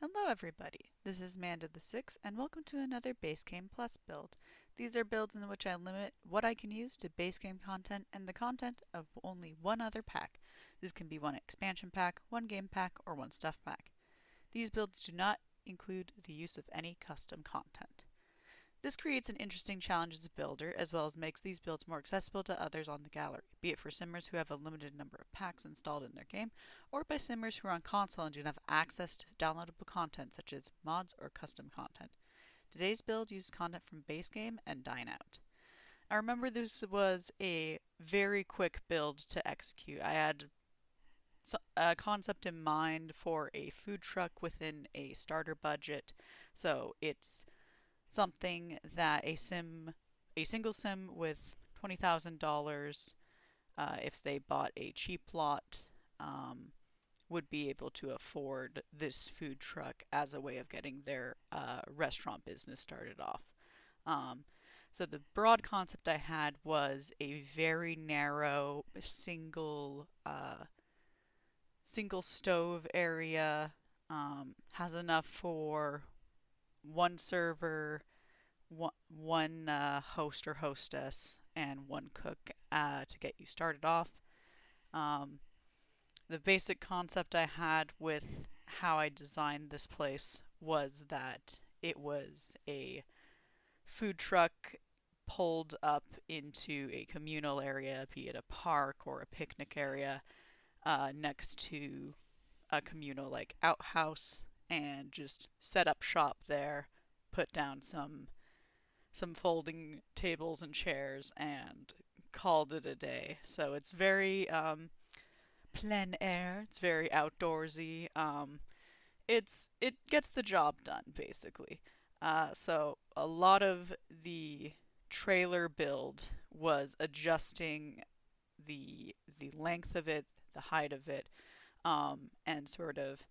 Hello everybody, this is Manda the Six, and welcome to another Base Game Plus build. These are builds in which I limit what I can use to base game content and the content of only one other pack. This can be one expansion pack, one game pack, or one stuff pack. These builds do not include the use of any custom content. This creates an interesting challenge as a builder, as well as makes these builds more accessible to others on the gallery, be it for simmers who have a limited number of packs installed in their game, or by simmers who are on console and do not have access to downloadable content such as mods or custom content. Today's build uses content from base game and Dine Out. I remember this was a very quick build to execute. I had a concept in mind for a food truck within a starter budget, so it's something that a single sim with $20,000, if they bought a cheap lot, would be able to afford this food truck as a way of getting their restaurant business started off. Um, so the broad concept I had was a very narrow single stove area. Has enough for one server, one host or hostess, and one cook to get you started off. Um, the basic concept I had with how I designed this place was that it was a food truck pulled up into a communal area, be it a park or a picnic area, next to a communal like outhouse, and just set up shop there, put down some folding tables and chairs, and called it a day. So it's very plein air. It's very outdoorsy. It gets the job done basically. So a lot of the trailer build was adjusting the length of it, the height of it, and sort of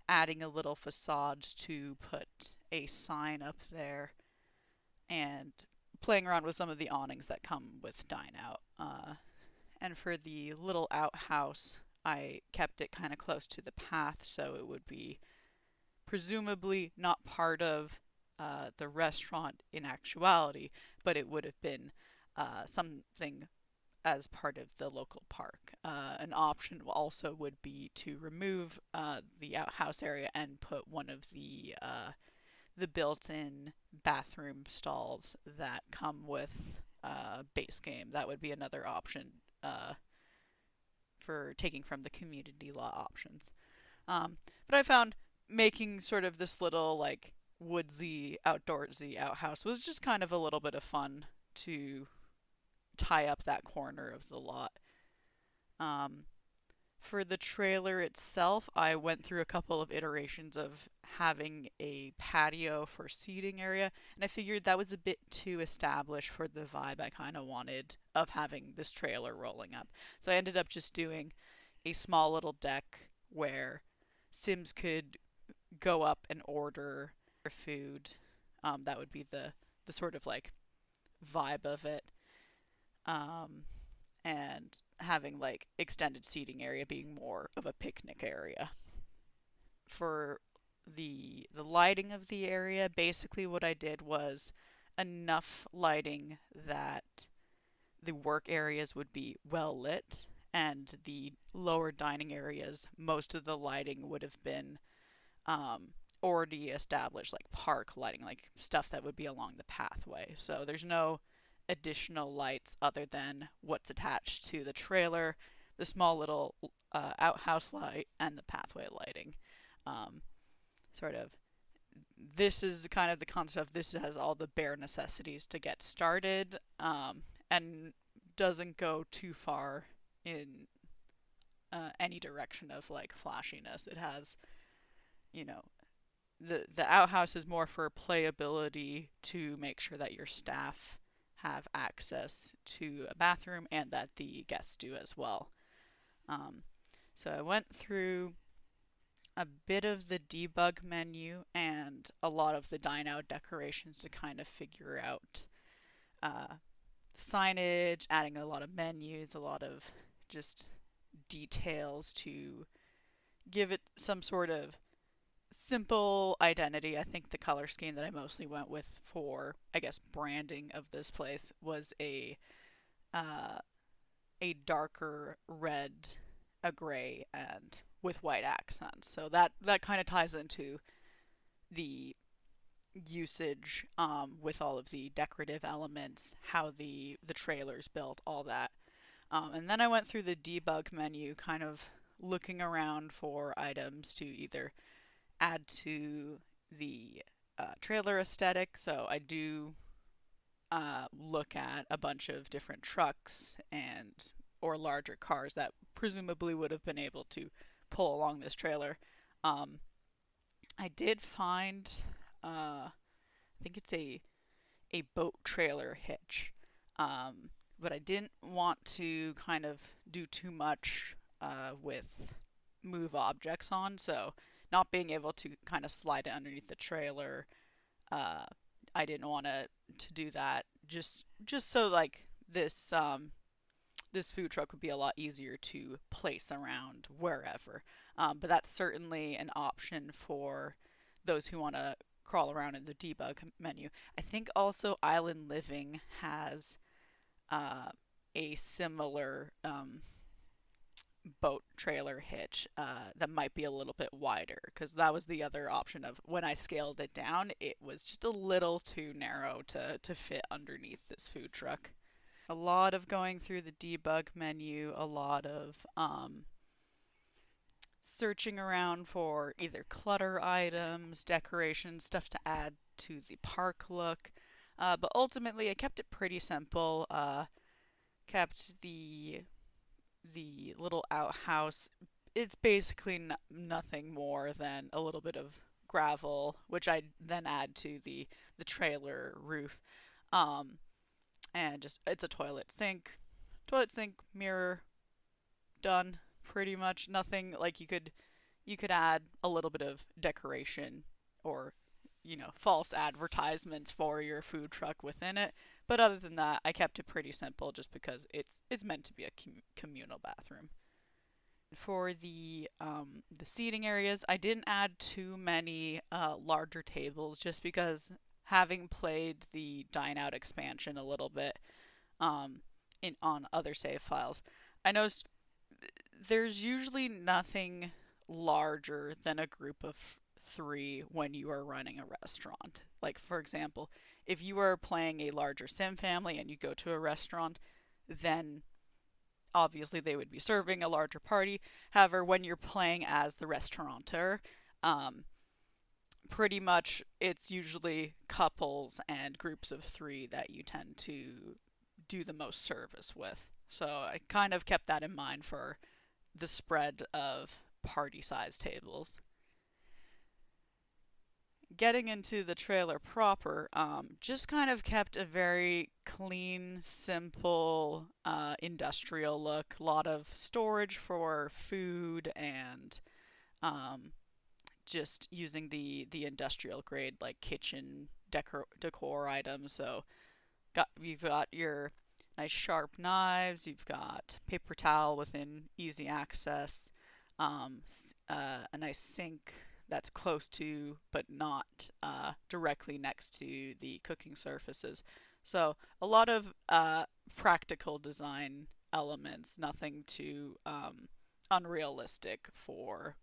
adding a little facade to put a sign up there, and playing around with some of the awnings that come with Dine Out. And for the little outhouse, I kept it kind of close to the path, so it would be presumably not part of the restaurant in actuality, but it would have been something as part of the local park. An option also would be to remove the outhouse area and put one of the built-in bathroom stalls that come with base game. That would be another option for taking from the community law options. But I found making sort of this little like woodsy, outdoorsy outhouse was just kind of a little bit of fun to tie up that corner of the lot. Um, for the trailer itself, I went through a couple of iterations of having a patio for seating area, and I figured that was a bit too established for the vibe I kind of wanted of having this trailer rolling up. So I ended up just doing a small little deck where Sims could go up and order food. That would be the sort of like vibe of it. Um, and having like extended seating area being more of a picnic area. For the lighting of the area, basically what I did was enough lighting that the work areas would be well lit, and the lower dining areas, most of the lighting would have been already established, like park lighting, like stuff that would be along the pathway. So there's no additional lights other than what's attached to the trailer, the small little outhouse light, and the pathway lighting. Um, sort of, this is kind of the concept of this has all the bare necessities to get started, and doesn't go too far in any direction of like flashiness. It has, you know, the outhouse is more for playability to make sure that your staff have access to a bathroom and that the guests do as well. Um, so I went through a bit of the debug menu and a lot of the dine out decorations to kind of figure out uh, signage, adding a lot of menus, a lot of just details to give it some sort of simple identity. I think the color scheme that I mostly went with for, I guess, branding of this place was uh, a darker red, a gray, and with white accents. So that kind of ties into the usage with all of the decorative elements, how the trailer's built, all that. And then I went through the debug menu, kind of looking around for items to either add to the trailer aesthetic. So I do look at a bunch of different trucks and or larger cars that presumably would have been able to pull along this trailer. Um, I did find, I think it's a boat trailer hitch, but I didn't want to kind of do too much with move objects on, so not being able to kind of slide it underneath the trailer, uh, I didn't want to do that. Just so like this food truck would be a lot easier to place around wherever. But that's certainly an option for those who want to crawl around in the debug menu. I think also Island Living has uh, a similar boat trailer hitch that might be a little bit wider, because that was the other option of when I scaled it down, it was just a little too narrow to fit underneath this food truck. A lot of going through the debug menu, a lot of searching around for either clutter items, decorations, stuff to add to the park look. But ultimately, I kept it pretty simple. Kept the little outhouse. It's basically nothing more than a little bit of gravel, which I then add to the trailer roof. Um, and just it's a toilet sink, mirror, done. Pretty much nothing like you could add a little bit of decoration or false advertisements for your food truck within it. But other than that, I kept it pretty simple just because it's meant to be a communal bathroom. For the seating areas, I didn't add too many larger tables just because having played the Dine Out expansion a little bit um, in on other save files, I noticed there's usually nothing larger than a group of three when you are running a restaurant. Like, for example, if you are playing a larger sim family and you go to a restaurant, then obviously they would be serving a larger party. However, when you're playing as the restaurateur, um, pretty much it's usually couples and groups of three that you tend to do the most service with. So I kind of kept that in mind for the spread of party size tables. Getting into the trailer proper, just kind of kept a very clean, simple, industrial look. A lot of storage for food and um, just using the industrial grade like kitchen decor items. So you've got your nice sharp knives. You've got paper towel within easy access. A nice sink that's close to but not directly next to the cooking surfaces. So a lot of practical design elements, nothing too unrealistic for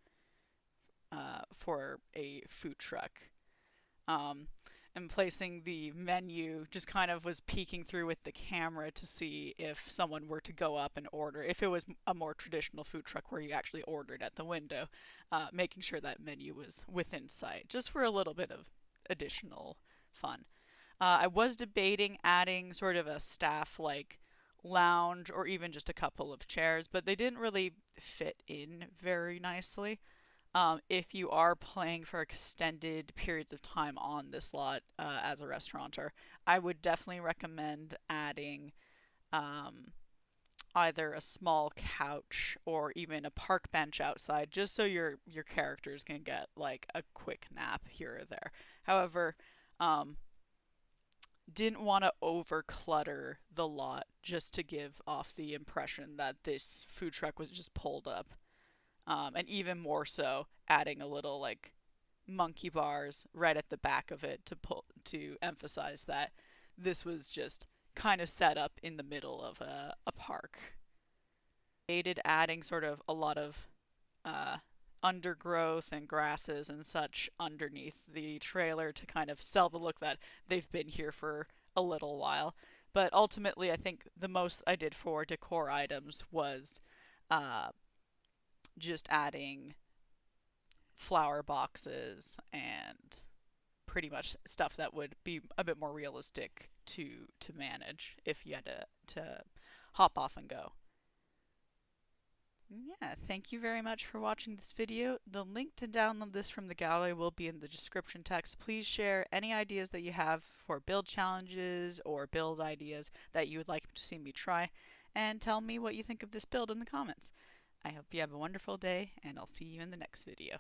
a food truck. Um, and placing the menu just kind of was peeking through with the camera to see if someone were to go up and order, if it was a more traditional food truck where you actually ordered at the window, making sure that menu was within sight, just for a little bit of additional fun. I was debating adding sort of a staff like lounge or even just a couple of chairs, but they didn't really fit in very nicely. If you are playing for extended periods of time on this lot as a restaurateur, I would definitely recommend adding um, either a small couch or even a park bench outside, just so your characters can get like a quick nap here or there. However, um, didn't want to over clutter the lot just to give off the impression that this food truck was just pulled up, and even more so, adding a little like monkey bars right at the back of it to emphasize that this was just kind of set up in the middle of a park. Adding sort of a lot of uh, undergrowth and grasses and such underneath the trailer to kind of sell the look that they've been here for a little while. But ultimately, I think the most I did for decor items was uh, just adding flower boxes and pretty much stuff that would be a bit more realistic to manage if you had to hop off and go. Yeah, thank you very much for watching this video. The link to download this from the gallery will be in the description text. Please share any ideas that you have for build challenges or build ideas that you would like to see me try, and tell me what you think of this build in the comments. I hope you have a wonderful day, and I'll see you in the next video.